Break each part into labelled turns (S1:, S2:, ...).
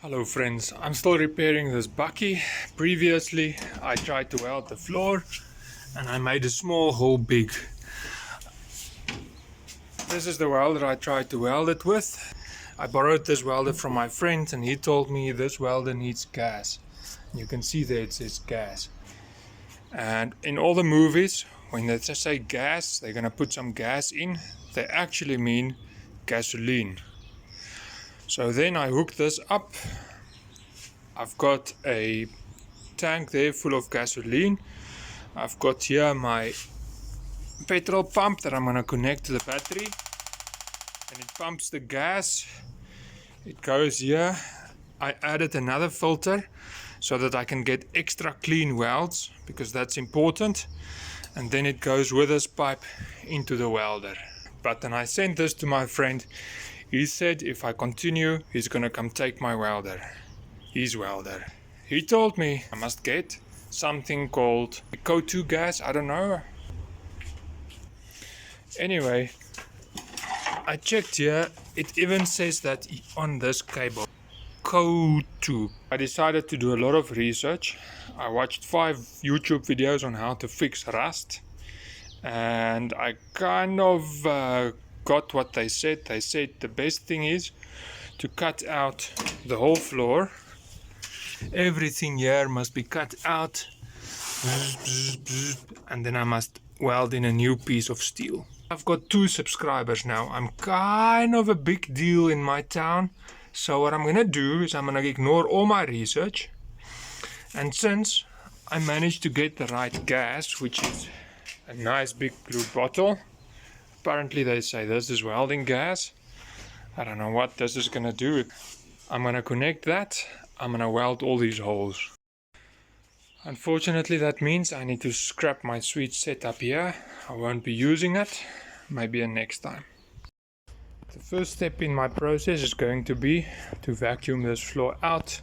S1: Hello friends, I'm still repairing this bucky. Previously I tried to weld the floor and I made a small hole big. This is the welder I tried to weld it with. I borrowed this welder from my friend and he told me this welder needs gas. You can see there it says gas. And in all the movies, when they just say gas, they're gonna put some gas in. They actually mean gasoline. So then I hooked this up. I've got a tank there full of gasoline. I've got here my petrol pump that I'm going to connect to the battery. And it pumps the gas. It goes here. I added another filter so that I can get extra clean welds, because that's important. And then it goes with this pipe into the welder. But then I sent this to my friend. He said if I continue, he's gonna come take my welder. His welder. He told me I must get something called CO2 gas, I don't know. Anyway, I checked here, it even says that on this cable, CO2. I decided to do a lot of research. I watched 5 YouTube videos on how to fix rust. And I kind of got what they said. They said the best thing is to cut out the whole floor. Everything here must be cut out. And then I must weld in a new piece of steel. I've got 2 subscribers now. I'm kind of a big deal in my town. So what I'm gonna do is I'm gonna ignore all my research. And since I managed to get the right gas, which is a nice big blue bottle. Apparently they say this is welding gas. I don't know what this is gonna do. I'm gonna connect that. I'm gonna weld all these holes. Unfortunately that means I need to scrap my sweet setup here. I won't be using it. Maybe next time. The first step in my process is going to be to vacuum this floor out.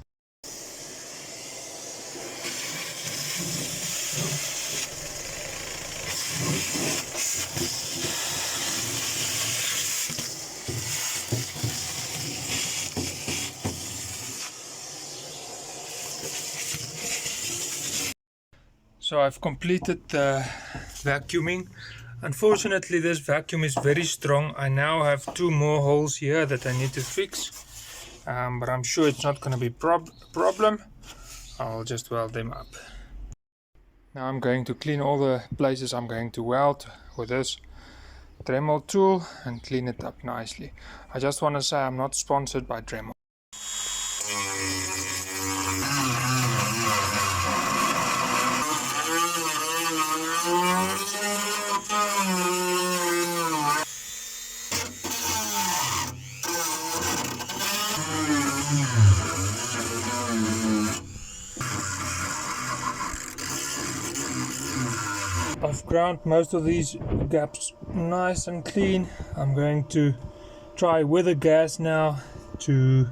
S1: So I've completed the vacuuming. Unfortunately this vacuum is very strong. I now have 2 more holes here that I need to fix. But I'm sure it's not going to be a problem. I'll just weld them up. Now I'm going to clean all the places I'm going to weld with this Dremel tool and clean it up nicely. I just want to say I'm not sponsored by Dremel. I've ground most of these gaps nice and clean. I'm going to try with the gas now to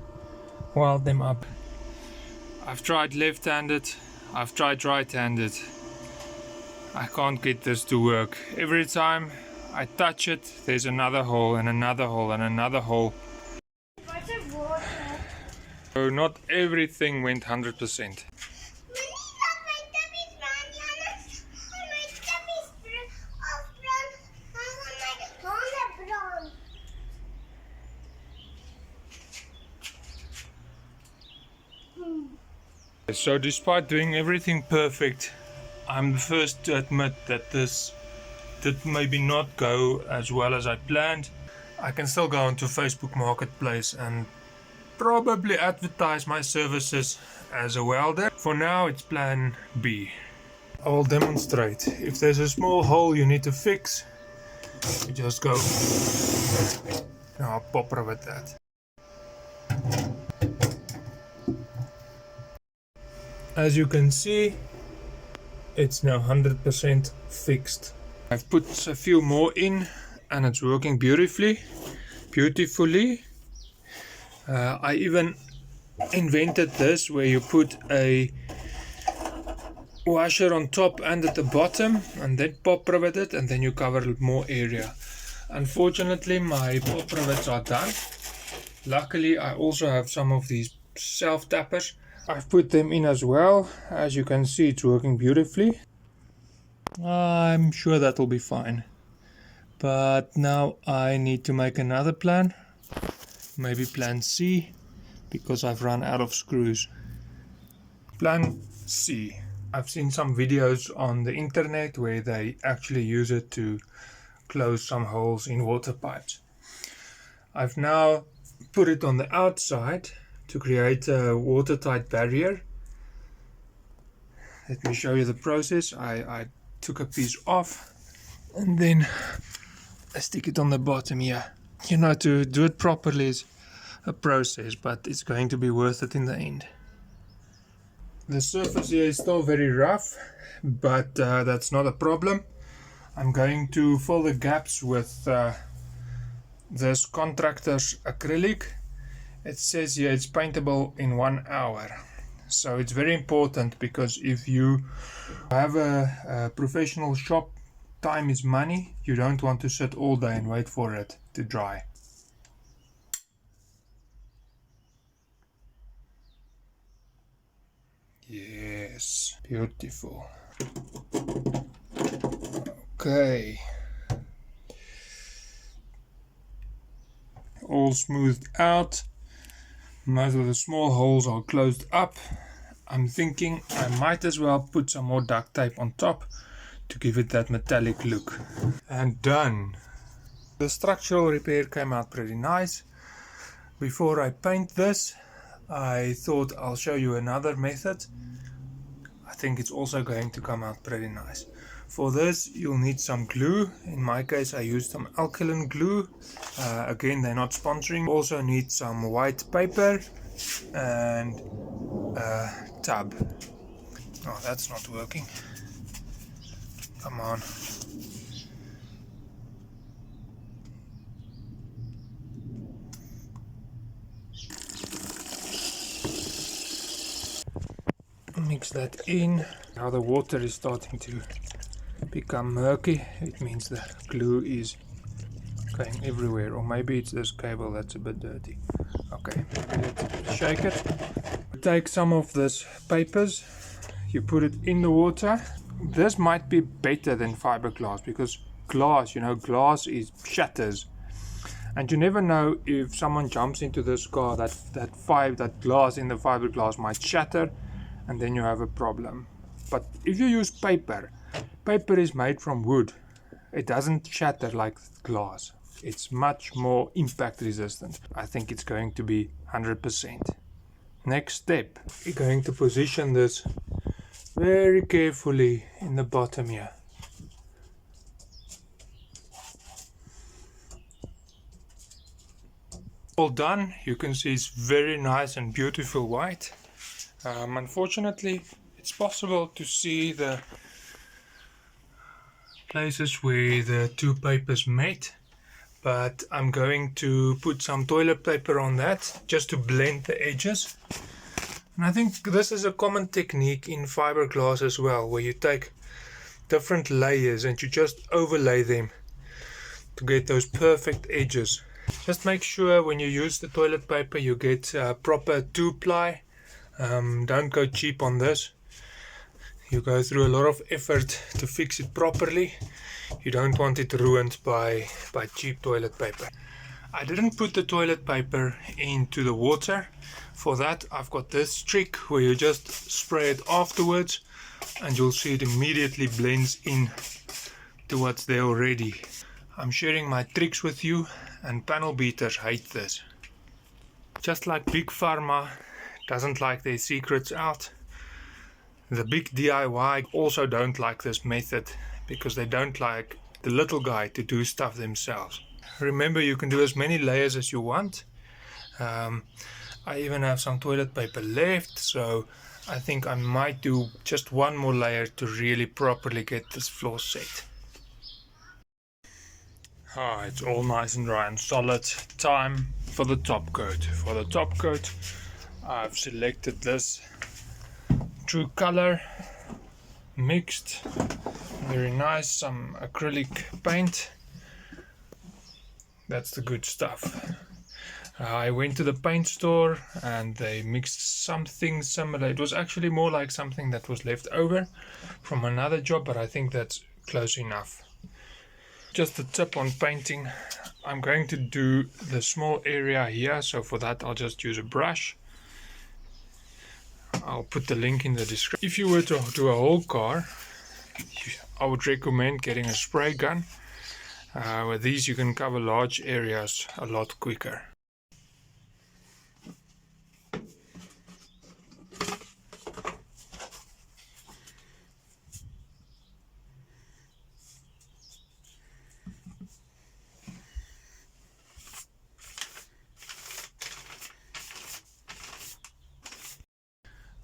S1: weld them up. I've tried left-handed, I've tried right-handed. I can't get this to work. Every time I touch it, there's another hole and another hole and another hole. So not everything went 100%. So despite doing everything perfect, I'm the first to admit that this did maybe not go as well as I planned. I can still go onto Facebook Marketplace and probably advertise my services as a welder. For now it's plan B. I will demonstrate. If there's a small hole you need to fix, you just go. Now I'll pop with that. As you can see, it's now 100% fixed. I've put a few more in and it's working beautifully. I even invented this where you put a washer on top and at the bottom and then pop rivet it and then you cover more area. Unfortunately my pop rivets are done. Luckily I also have some of these self tappers. I've put them in as well. As you can see, it's working beautifully. I'm sure that'll be fine. But now I need to make another plan. Maybe plan C, because I've run out of screws. Plan C. I've seen some videos on the internet where they actually use it to close some holes in water pipes. I've now put it on the outside to create a watertight barrier. Let me show you the process. I took a piece off and then I stick it on the bottom here. You know, to do it properly is a process, but it's going to be worth it in the end. The surface here is still very rough, but that's not a problem. I'm going to fill the gaps with this contractor's acrylic. It says here it's paintable in 1 hour. So it's very important, because if you have a professional shop, time is money. You don't want to sit all day and wait for it to dry. Yes, beautiful. Okay. All smoothed out. Most of the small holes are closed up. I'm thinking I might as well put some more duct tape on top to give it that metallic look. And done. The structural repair came out pretty nice. Before I paint this, I thought I'll show you another method. I think it's also going to come out pretty nice. For this you'll need some glue. In my case I used some alkaline glue. Again, they're not sponsoring. Also need some white paper and a tub. Oh, that's not working. Come on. Mix that in. Now the water is starting to become murky. It means the glue is going everywhere, or maybe it's this cable that's a bit dirty. Okay, let's shake it. Take some of this papers, you put it in the water. This might be better than fiberglass, because glass, you know, glass is shatters, and you never know if someone jumps into this car, that glass in the fiberglass might shatter, and then you have a problem. But if you use paper, paper is made from wood. It doesn't shatter like glass. It's much more impact resistant. I think it's going to be 100%. Next step, we're going to position this very carefully in the bottom here. All done. You can see it's very nice and beautiful white. Unfortunately, it's possible to see the places where the two papers met, but I'm going to put some toilet paper on that just to blend the edges. And I think this is a common technique in fiberglass as well, where you take different layers and you just overlay them to get those perfect edges. Just make sure when you use the toilet paper you get proper 2-ply. Don't go cheap on this. You go through a lot of effort to fix it properly. You don't want it ruined by cheap toilet paper. I didn't put the toilet paper into the water. For that I've got this trick where you just spray it afterwards and you'll see it immediately blends in to what's there already. I'm sharing my tricks with you, and panel beaters hate this. Just like Big Pharma doesn't like their secrets out, the big DIY also don't like this method, because they don't like the little guy to do stuff themselves. Remember, you can do as many layers as you want. I even have some toilet paper left, so I think I might do just one more layer to really properly get this floor set. It's all nice and dry and solid. Time for the top coat. For the top coat, I've selected this true color, mixed, very nice, some acrylic paint. That's the good stuff. I went to the paint store and they mixed something similar. It was actually more like something that was left over from another job, but I think that's close enough. Just a tip on painting. I'm going to do the small area here, so for that I'll just use a brush. I'll put the link in the description. If you were to do a whole car, I would recommend getting a spray gun. With these you can cover large areas a lot quicker.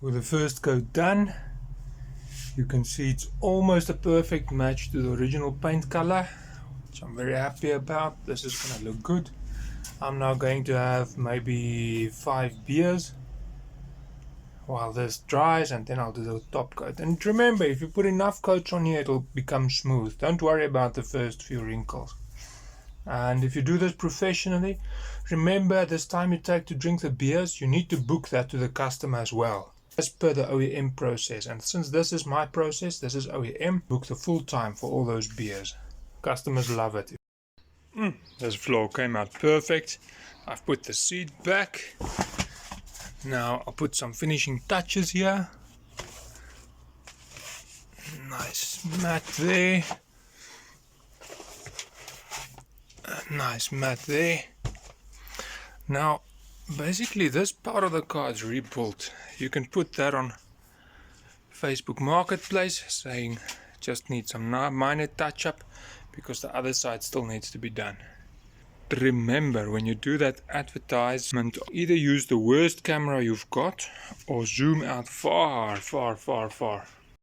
S1: With the first coat done, you can see it's almost a perfect match to the original paint color, which I'm very happy about. This is going to look good. I'm now going to have maybe 5 beers while this dries, and then I'll do the top coat. And remember, if you put enough coats on here, it'll become smooth. Don't worry about the first few wrinkles. And if you do this professionally, remember this time you take to drink the beers, you need to book that to the customer as well, as per the OEM process. And since this is my process, this is OEM, book the full time for all those beers. Customers love it. This floor came out perfect. I've put the seat back. Now I'll put some finishing touches here. Nice mat there. Nice mat there. Now basically this part of the car is rebuilt. You can put that on Facebook Marketplace saying just need some minor touch up, because the other side still needs to be done. Remember, when you do that advertisement, either use the worst camera you've got or zoom out far, far, far, far.